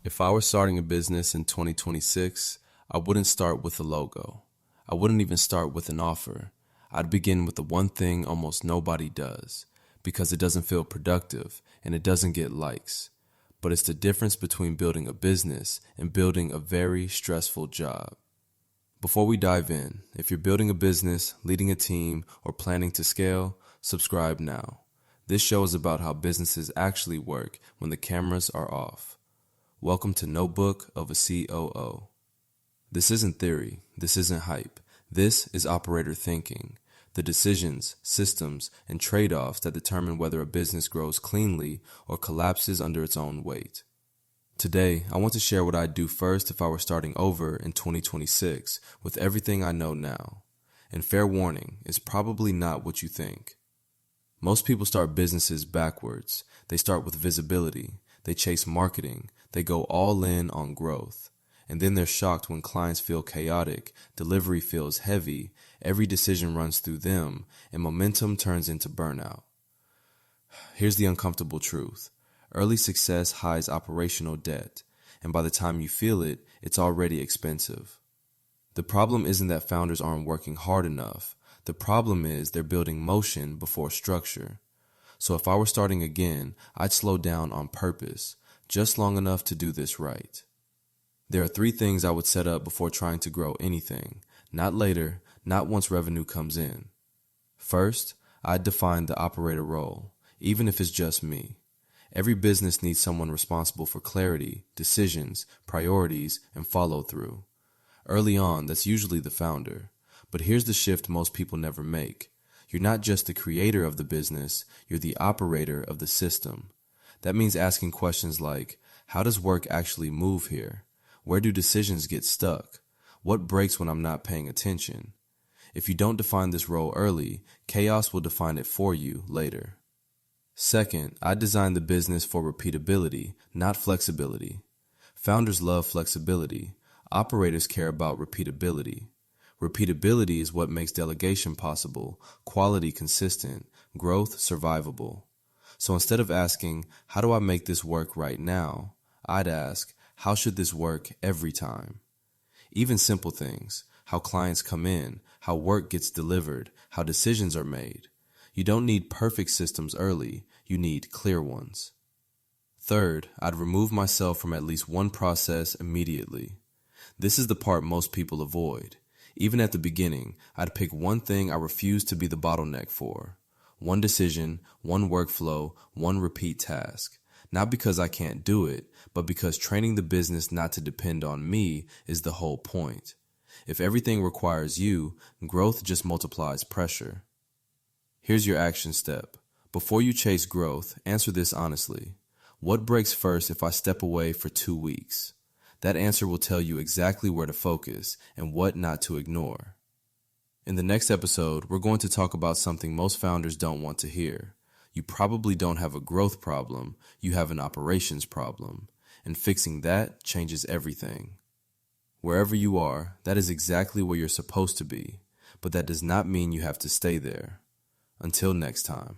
If I were starting a business in 2026, I wouldn't start with a logo. I wouldn't even start with an offer. I'd begin with the one thing almost nobody does, because it doesn't feel productive and it doesn't get likes. But it's the difference between building a business and building a very stressful job. Before we dive in, if you're building a business, leading a team, or planning to scale, subscribe now. This show is about how businesses actually work when the cameras are off. Welcome to Notebook of a COO. This isn't theory. This isn't hype. This is operator thinking. The decisions, systems, and trade-offs that determine whether a business grows cleanly or collapses under its own weight. Today, I want to share what I'd do first if I were starting over in 2026 with everything I know now. And fair warning, it's probably not what you think. Most people start businesses backwards. They start with visibility. They chase marketing. They go all in on growth. And then they're shocked when clients feel chaotic, delivery feels heavy, every decision runs through them, and momentum turns into burnout. Here's the uncomfortable truth. Early success hides operational debt, and by the time you feel it, it's already expensive. The problem isn't that founders aren't working hard enough. The problem is they're building motion before structure. So if I were starting again, I'd slow down on purpose, just long enough to do this right. There are 3 things I would set up before trying to grow anything, not later, not once revenue comes in. First, I'd define the operator role, even if it's just me. Every business needs someone responsible for clarity, decisions, priorities, and follow-through. Early on, that's usually the founder. But here's the shift most people never make. You're not just the creator of the business, you're the operator of the system. That means asking questions like, how does work actually move here? Where do decisions get stuck? What breaks when I'm not paying attention? If you don't define this role early, chaos will define it for you later. Second, I designed the business for repeatability, not flexibility. Founders love flexibility. Operators care about repeatability. Repeatability is what makes delegation possible, quality consistent, growth survivable. So instead of asking, how do I make this work right now? I'd ask, how should this work every time? Even simple things, how clients come in, how work gets delivered, how decisions are made. You don't need perfect systems early, you need clear ones. Third, I'd remove myself from at least one process immediately. This is the part most people avoid. Even at the beginning, I'd pick one thing I refuse to be the bottleneck for. One decision, one workflow, one repeat task. Not because I can't do it, but because training the business not to depend on me is the whole point. If everything requires you, growth just multiplies pressure. Here's your action step. Before you chase growth, answer this honestly. What breaks first if I step away for 2 weeks? That answer will tell you exactly where to focus and what not to ignore. In the next episode, we're going to talk about something most founders don't want to hear. You probably don't have a growth problem, you have an operations problem, and fixing that changes everything. Wherever you are, that is exactly where you're supposed to be, but that does not mean you have to stay there. Until next time.